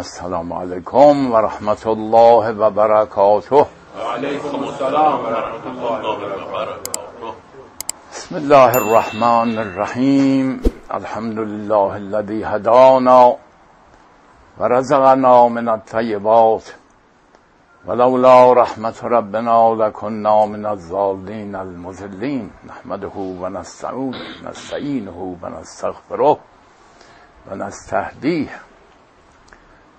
السلام علیکم و رحمت الله و برکاته. و علیکم السلام و رحمت الله و برکاته. بسم الله الرحمن الرحیم. الحمد لله الذی هدانا و رزقنا من الطیبات ولولا رحمت ربنا لكنا من الضالین المضلین. نحمده و نستعینه و نستغفره و نستهدیه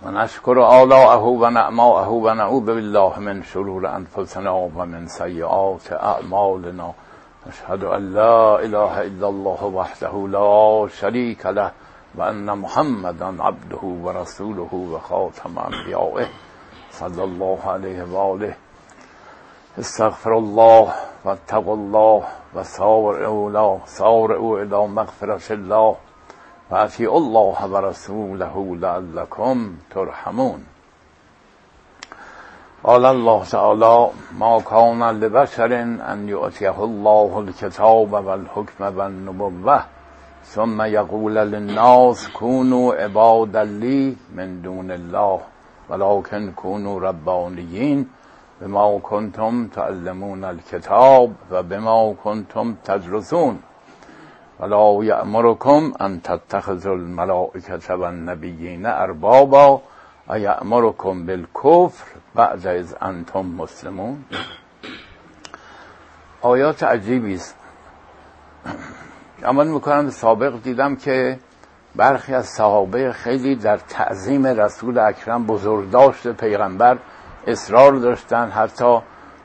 و نشکر آلاءه و نعماءه و نعوذ بالله من شرور انفسنا و من سیئات اعمالنا. اشهد ان لا اله الا الله وحده لا شریک له و ان محمدا عبده و رسوله و خاتم انبیائه صلی الله علیه و آله. استغفر الله و اتقوا الله و سارعوا الی مغفرة الله و اطیعوا الله و رسوله لعلکم ترحمون. قال الله تعالی: ما کان لبشر ان یؤتیه الله الکتاب و الحکم و النبوة ثم یقول للناس كونوا عبادا لی من دون الله ولكن كونوا ربانیین بما کنتم تعلمون الکتاب و بما کنتم تدرسون ولا یأمرکم ان تتخذوا الملائکة و النبیین اربابا ایأمرکم بالکفر بعد از انتم مسلمون. آیات عجیبی است. عمل میکنم سابق دیدم که برخی از صحابه خیلی در تعظیم رسول اکرم بزرگداشت پیغمبر اصرار داشتن، حتی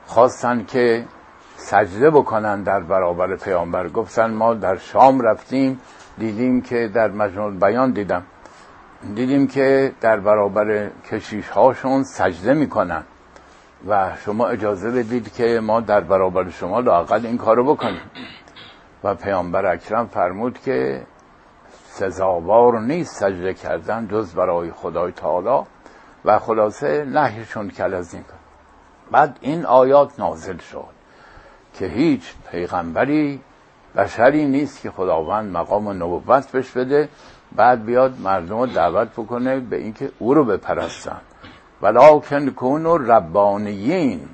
خواستن که سجده بکنن در برابر پیامبر. گفتن ما در شام رفتیم دیدیم که در مجموع بیان دیدیم که در برابر کشیش هاشون سجده میکنن و شما اجازه بدید که ما در برابر شما لااقل این کارو بکنیم. و پیامبر اکرم فرمود که سزاوار نیست سجده کردن جز برای خدای تعالی و خلاصه نهیشون کل از این کار. بعد این آیات نازل شد که هیچ پیغمبری بشری نیست که خداوند مقام نبوت بهش بده بعد بیاد مردم رو دعوت بکنه به اینکه او رو بپرستن. ولکن کونوا ربانیین.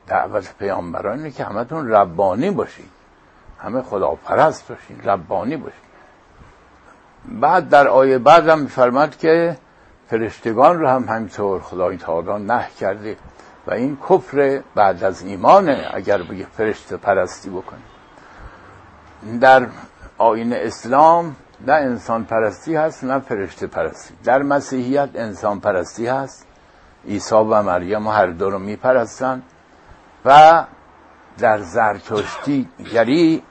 دعوت پیامبران اینه که همتون ربانی باشید، همه خداپرست باشید، ربانی باشید. بعد در آیه بعد هم می‌فرماد که فرشتگان رو هم همینطور خدای تعالی نهی کرده و این کفر بعد از ایمانه اگر بگه فرشته پرستی بکنه. در آیین اسلام نه انسان پرستی هست نه فرشته پرستی. در مسیحیت انسان پرستی هست، عیسی و مریم هر دو رو میپرستن و در زرتشتی گری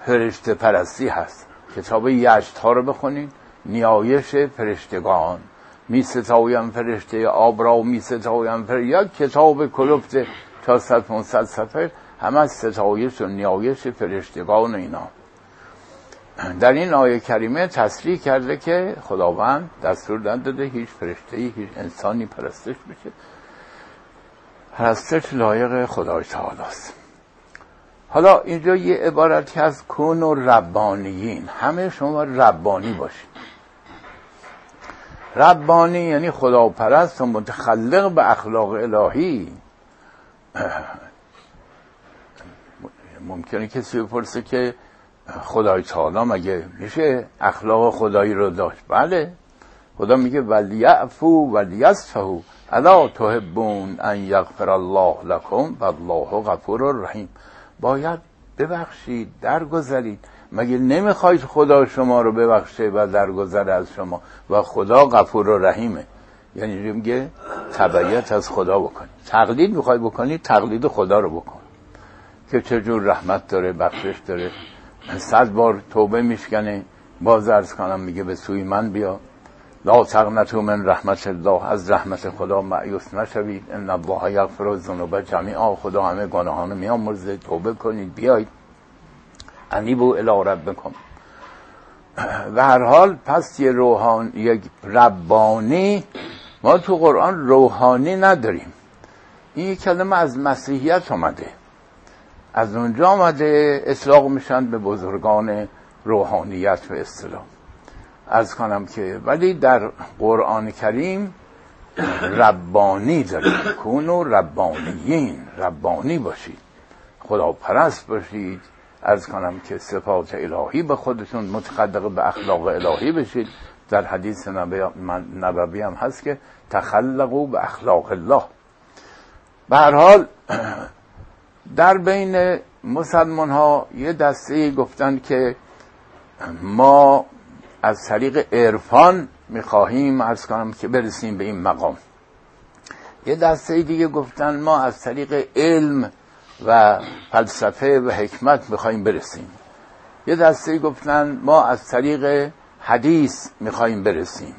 فرشته پرستی هست. کتاب یشت ها رو بخونید، نیایش فرشتگان، می ستایم فرشته آب را می ستایم یک کتاب کلفت تا 100-500 صفحه همه از ستایش و نیایش فرشتگان اینا. در این آیه کریمه تصریح کرده که خداوند دستور نداده هیچ فرشته‌ای هیچ انسانی پرستش بشه. پرستش لایق خدای تعالی است. حالا اینجا یه عبارتی از کونوا ربانیین، همه شما ربانی باشید. ربانی یعنی خداپرست و متخلق به اخلاق الهی. ممکنه کسی بپرسه که خدای تعالی مگه میشه اخلاق خدایی رو داشت؟ بله، خدا میگه ولیعفو ولیصفحوا الا تحبون ان یغفر الله لكم والله غفور رحیم. باید ببخشید، درگذرید. مگه نمیخواید خدا شما رو ببخشه و درگذر از شما؟ و خدا غفور و رحیمه. یعنی میگه تبعیت از خدا بکنید. تقلید میخواید بکنید، تقلید خدا رو بکن که چجور رحمت داره، بخشش داره. 100 بار توبه میشکنه، باز عرض کنم میگه به سوی من بیا. لا تقنطوا من رحمت الله، از رحمت خدا مایوس نشوید. ان الله یغفر الذنوب جمیعا، خدا همه گناهان رو میامرزه. توبه کنید، بیایید. انیبوا الی ربکم. و هر حال پس یک ربانی، ما تو قرآن روحانی نداریم. این کلمه از مسیحیت اومده، از اونجا آمده اطلاق میشن به بزرگان روحانیت و اصطلاح. عرض کنم که ولی در قرآن کریم ربانی داریم. کونوا ربانیین، ربانی باشید، خداپرست باشید، عرض کنم که صفات الهی به خودتون متقدق به اخلاق الهی بشید. در حدیث نبوی هم هست که تخلقوا به اخلاق الله. به هر حال در بین مسلمان ها یه دسته گفتن که ما از طریق عرفان میخواهیم عرض کنم که برسیم به این مقام. یه دسته دیگه گفتن ما از طریق علم و فلسفه و حکمت میخواهیم برسیم. یه دسته گفتن ما از طریق حدیث میخواهیم برسیم.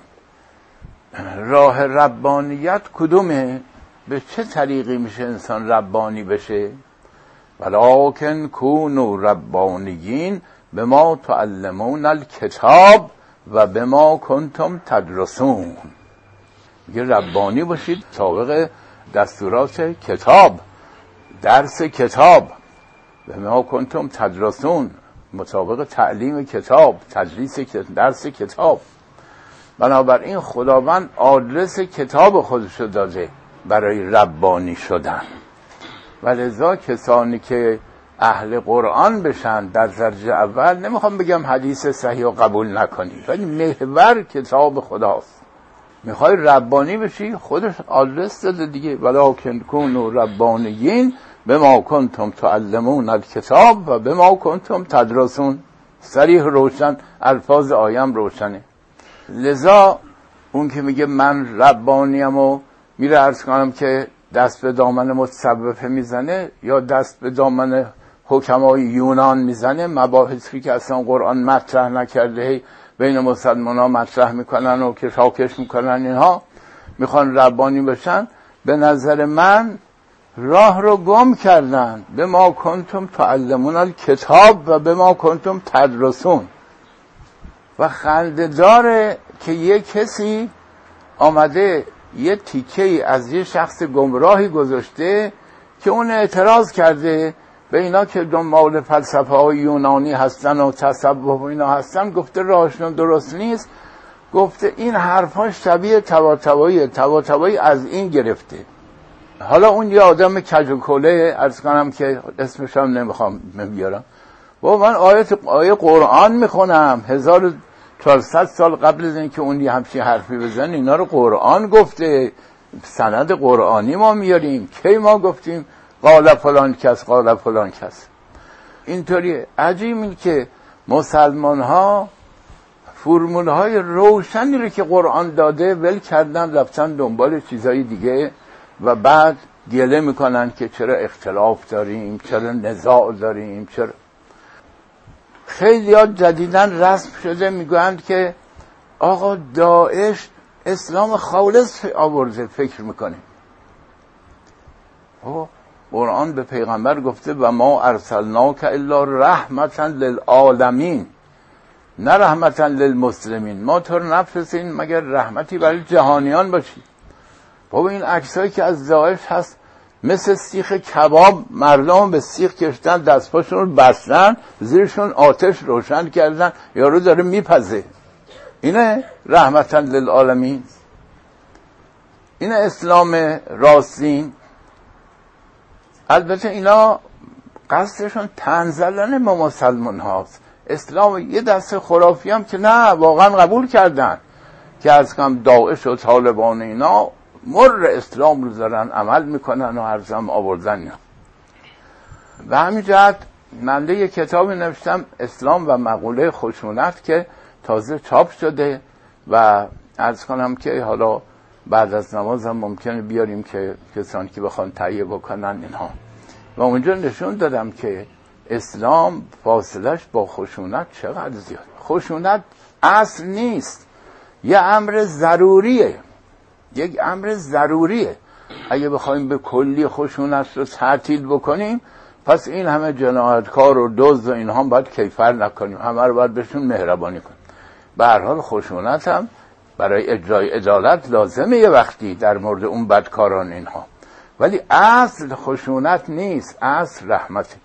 راه ربانیت کدومه؟ به چه طریقی میشه انسان ربانی بشه؟ ولکن کونوا ربانیین بما تعلمون الکتاب و بما کنتم تدرسون. میگه ربانی باشید طابق دستورات کتاب، درس کتاب، بما کنتم تدرسون، مطابق تعلیم کتاب، تدریس درس کتاب. بنابراین خداوند آدرس کتاب خودشو داده برای ربانی شدن. ولذا کسانی که اهل قرآن بشن در درجه اول، نمیخوام بگم حدیث صحیح و قبول نکنی، ولی محور کتاب خداست. میخوای ربانی بشی، خودش آدرس داده دیگه، ولکن کونوا ربانیین بما کنتم تعلمون الکتاب و بما کنتم تدرسون. صریح روشن، الفاظ آیم روشنه. لذا اون که میگه من ربانیم و میره عرض کنم که دست به دامن متصوفه میزنه یا دست به دامن حکمای یونان میزنه، مباحثی که اصلا قرآن مطرح نکرده بین مسلمان ها مطرح میکنن و کشاکش میکنن، اینها میخوان ربانی بشن، به نظر من راه رو گم کردن. به ما کنتم تعلمون الکتاب و به ما کنتم تدرسون. و خنده داره که یه کسی آمده یه تیکه از یه شخص گمراهی گذاشته که اون اعتراض کرده به اینا که دنبال فلسفه های یونانی هستن و تصوف و اینا هستن، گفته راهشون درست نیست. گفته این حرفا شبیه طباطبایی از این گرفته. حالا اون یه آدم کج و کوله عرض کنم که اسمش هم نمیخوام بیارم، و من آیه قرآن میخونم 1400 سال قبل از این که اون یه همچین حرفی بزن، اینا رو قرآن گفته، سند قرآنی ما میاریم. کی ما گفتیم قال فلان کس قال فلان کس؟ اینطوری عجیب این که مسلمان ها فرمول های روشنی رو که قرآن داده ول کردن، رفتن دنبال چیزای دیگه و بعد گله میکنن که چرا اختلاف داریم، چرا نزاع داریم، چرا. خیلی ها جدیدن رسم شده میگویند که آقا داعش اسلام خالص آورده، فکر میکنه. قرآن به پیغمبر گفته و ما ارسلناک الا رحمتا للعالمین، نه رحمتا للمسلمین. ما تو رو نفرستیم مگر رحمتی برای جهانیان باشی. بابا این عکسایی که از داعش هست مثل سیخ کباب، مردم به سیخ کشتن، دستپاشون رو بستن، زیرشون آتش روشن کردن، یارو داره میپزه. اینه رحمتا للعالمین؟ اینه اسلام راستین؟ البته اینا قصدشون تنزلن ما مسلمان هاست. اسلام یه دست خرافی هم که نه، واقعا قبول کردن که از کم داعش و طالبان اینا مر اسلام رو دارن عمل میکنن و ارزم آوردن. و همین جهت من یه کتابی نوشتم، اسلام و مقوله خشونت، که تازه چاپ شده و عرض کنم که حالا بعد از نماز هم ممکنه بیاریم که کسانی که بخوان تهیه بکنن اینها. و اونجا نشون دادم که اسلام فاصلش با خشونت چقدر زیاد. خشونت اصل نیست، یه امر ضروریه، یک امر ضروریه. اگه بخوایم به کلی خشونت رو تعطیل بکنیم، پس این همه جنایتکار و دزد و اینها باید کیفر نکنیم، همه رو باید بهشون مهربانی کنیم. به هر حال خشونت هم برای اجرای عدالت لازمه یه وقتی در مورد اون بدکاران اینها، ولی اصل خشونت نیست، اصل رحمت.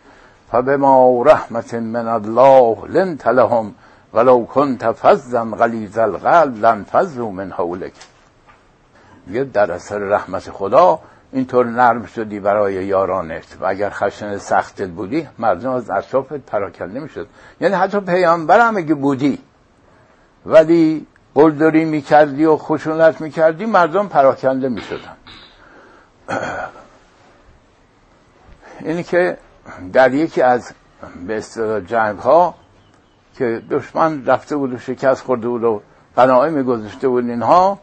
فبما رحمت من الله لنت لهم ولو کنت فظا غلیظ القلب لانفضوا من حولک. میگه در اثر رحمت خدا اینطور نرم شدی برای یارانت و اگر خشن سختت بودی مردم از اطرافت پراکنده میشد. یعنی حتی پیامبر هم اگه بودی ولی قلدری میکردی و خشونت میکردی مردم پراکنده میشدن. اینی که در یکی از به اصطلاح جنگ ها که دشمن رفته بود و شکست خورده بود و غنایم گذاشته بود، اینها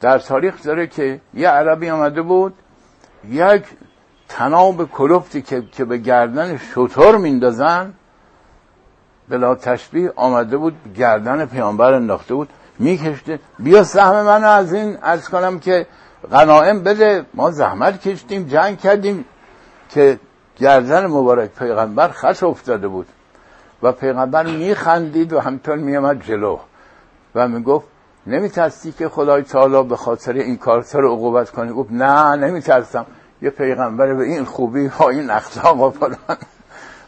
در تاریخ داره که یه عربی آمده بود یک طناب کلفتی که به گردن شتر میندازن بلا تشبیه آمده بود گردن پیامبر انداخته بود میکشته، بیا سهم منو از این عرض کنم که غنایم بده، ما زحمت کشتیم جنگ کردیم. که گردن مبارک پیغمبر خط افتاده بود و پیغمبر میخندید و همطور میامد جلو و میگفت نمیترسی که خدای تعالی به خاطر این کار تو رو عقوبت کنه؟ گفت نه نمیترسم، یه پیغمبر به این خوبی ها این اخلاق و فلان.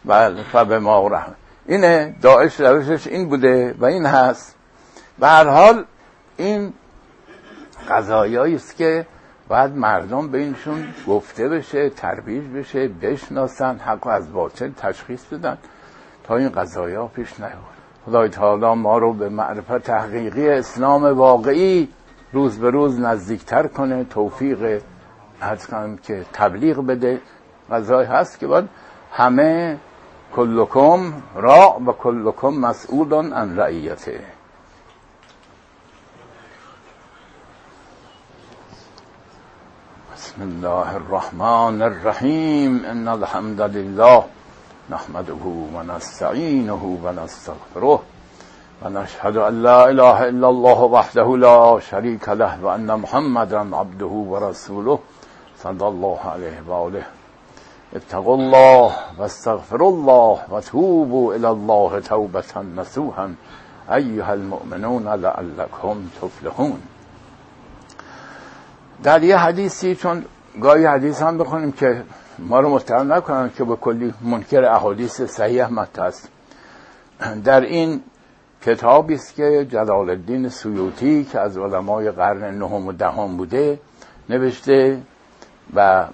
بله فبه ما رحم. اینه داعش روشش این بوده و این هست. به هر حال این قضایایی است که باید مردم به اینشون گفته بشه، ترویج بشه، بشناسن، حق از باطل تشخیص بدن تا این قضایا پیش نیاد. خدای تعالی ما رو به معرفت تحقیقی اسلام واقعی روز به روز نزدیکتر کنه، توفیق عرض کنم که تبلیغ بده. قضایی هست که باید همه کلکم راع و کلکم مسئول عن رعیته. بسم الله الرحمن الرحیم. ان الحمد لله نحمده و نستعینه و نستغفره و نشهد ان لا اله الا الله وحده لا شریک له و ان محمدا عبده و رسوله صلی الله علیه و آله. اتقوا الله واستغفروا الله وتوبوا الى الله توبة نصوحا ایها المؤمنون لعلکم تفلحون. در یه حدیثی، چون گاهی حدیث هم بخونیم که ما رو متهم نکنن که به کلی منکر احادیث صحیح متن است، در این کتابی است که جلال الدین سیوطی که از علمای قرن نهم و دهم بوده نوشته و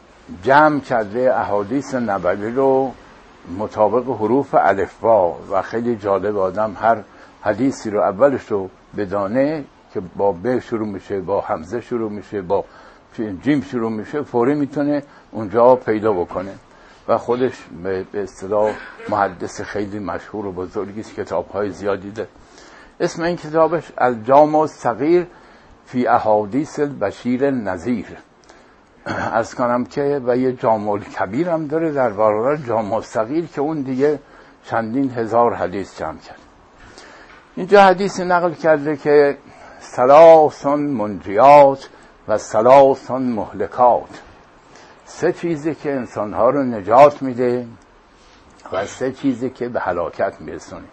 جمع کرده احادیث نبوی رو مطابق حروف الفبا و خیلی جالب آدم هر حدیثی رو اولش رو بدانه که با ب شروع میشه، با حمزه شروع میشه، با جیم شروع میشه، فوری میتونه اونجا پیدا بکنه و خودش به اصطلاح محدث خیلی مشهور و بزرگی است، کتاب‌های زیادی ده. اسم این کتابش الجامع الصغیر فی احادیث البشیر النذیر. عرض کنم که و یه جامع الکبیر هم داره در برابر جامع الصغیر که اون دیگه چندین هزار حدیث جمع کرد. اینجا حدیث نقل کرده که ثلاث منجیات و ثلاث مهلکات، سه چیزی که انسانها رو نجات میده و سه چیزی که به هلاکت میرسونه.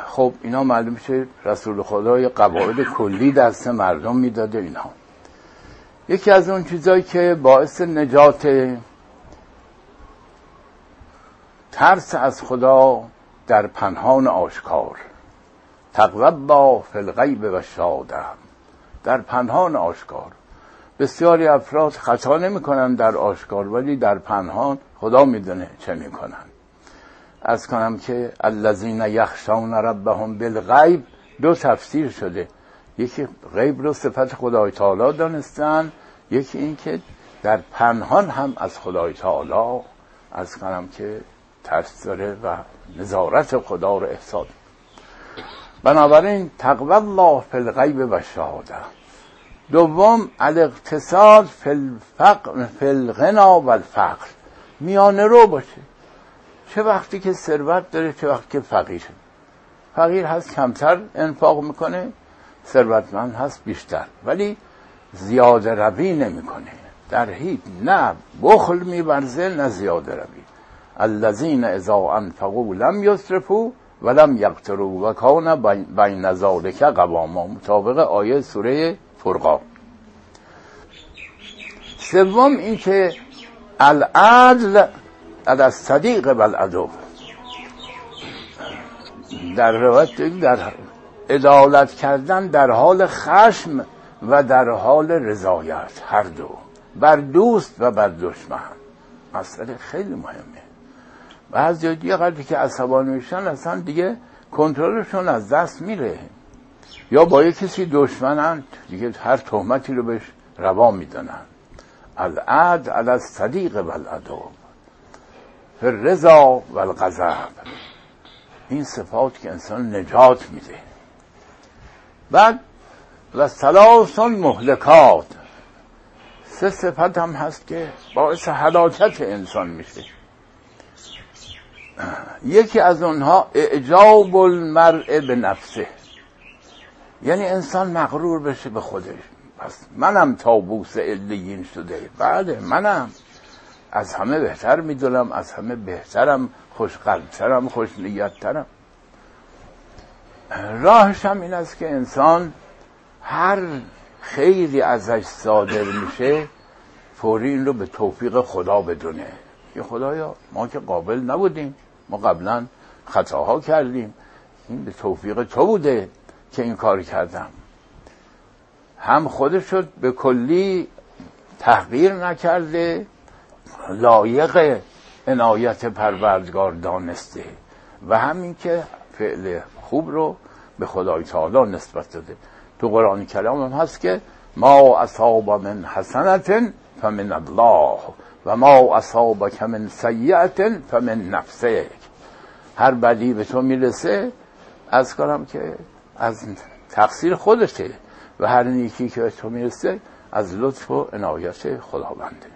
خب اینا معلوم میشه رسول خدا قواعد کلی دست مردم میداده. اینها یکی از اون چیزایی که باعث نجات ترس از خدا در پنهان آشکار، تقوی الله فی الغیب و الشهاده، در پنهان آشکار. بسیاری افراد خطا نمی کنن در آشکار ولی در پنهان خدا میدونه چه میکنن. از کنم که الذین یخشون ربهم بالغیب دو تفسیر شده، یکی غیب رو صفت خدای تعالی دانستن، یکی این که در پنهان هم از خدای تعالی از کنم که ترس داره و نظارت خدا رو احساس. بنابراین تقوی الله فی الغیب و الشهاده. دوم الاقتصاد فی الغنا و الفقر، میانه رو باشه، چه وقتی که ثروت داره چه وقتی که فقیره. فقیر هست کمتر انفاق میکنه، ثروتمند هست بیشتر، ولی زیاده روی نمیکنه در هیچ، نه بخل می‌ورزه نه زیاده روی. الذین اذا انفقوا لم یسرفوا ولم یقتروا و کان بین ذلک قواما، مطابق آیه سوره فرقان. سوم این که العدل علی الصدیق و العدو، در روایت در عدالت کردن در حال خشم و در حال رضایت، هر دو، بر دوست و بر دشمن. مسئله خیلی مهمه. بعضی یه قدری که عصبانی میشن اصلا دیگه کنترلشون از دست میره، یا با یه کسی دشمنن دیگه هر تهمتی رو بهش روا میدونن. العدل علی الصدیق والعدو، فی الرضا والغضب. این صفات که انسان نجات میده. بعد و ثلاث مهلکات، 3 صفت هم هست که باعث هلاکت انسان میشه. یکی از اونها اعجاب المرء به نفسه، یعنی انسان مغرور بشه به خودش. پس منم طاووس علیین شده، بله منم از همه بهتر میدونم، از همه بهترم، خوشقلبترم، خوش نیتترم. راهش هم این است که انسان هر خیری ازش صادر میشه فوری این رو به توفیق خدا بدونه که خدایا ما که قابل نبودیم، ما قبلا خطاها کردیم، این به توفیق تو بوده که این کار کردم. هم خودشو به کلی تحقیر نکرده، لایق عنایت پروردگار دانسته، و همین که فعل خوب رو به خدای تعالی نسبت داده. تو قرآن کلام هم هست که ما اصاب من حسنة فمن الله و ما اصابک من سیئة فمن نفسک. هر بدی به تو میرسه از کارم که از تقصیر خودته، و هر نیکی که به تو میرسه از لطف و عنایت خداونده.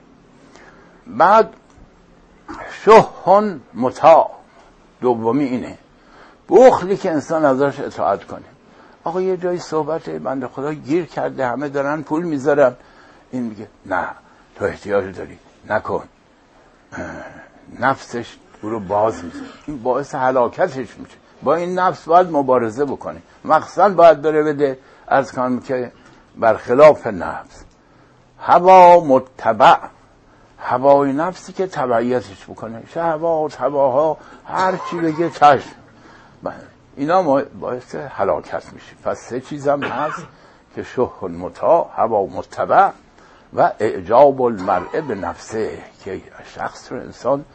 بعد شح مطاع، دومی اینه بخلی که انسان ازش اطاعت کنه. آقا یه جایی صحبت بنده خدا گیر کرده، همه دارن پول میذارن، این میگه نه تو احتیاج داری نکن، نفسش او رو باز میشه. این باعث هلاکتش میشه. با این نفس باید مبارزه بکنه، مقصد باید بره بده از کنم که برخلاف نفس. هوا متبع، هوای نفسی که تبعیتش بکنه، شهوات، هواها، هر چی بگه چشم، اینا باعث هلاکت میشه. پس 3 چیزم هست که شح مطاع، هوا متبع و اعجاب المرء به نفسه، که شخص رو انسان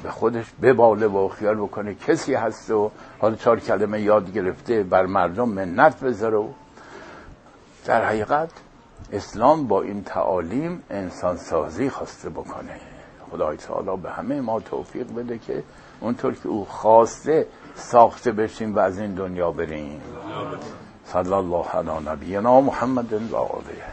به خودش بباله و خیال بکنه کسی هست و حالا 4 کلمه یاد گرفته بر مردم منت بذاره. و در حقیقت اسلام با این تعالیم انسان سازی خواسته بکنه. خدای تعالی به همه ما توفیق بده که اونطور که او خواسته ساخته بشیم و از این دنیا بریم. صلی الله علی نبینا محمد و آله.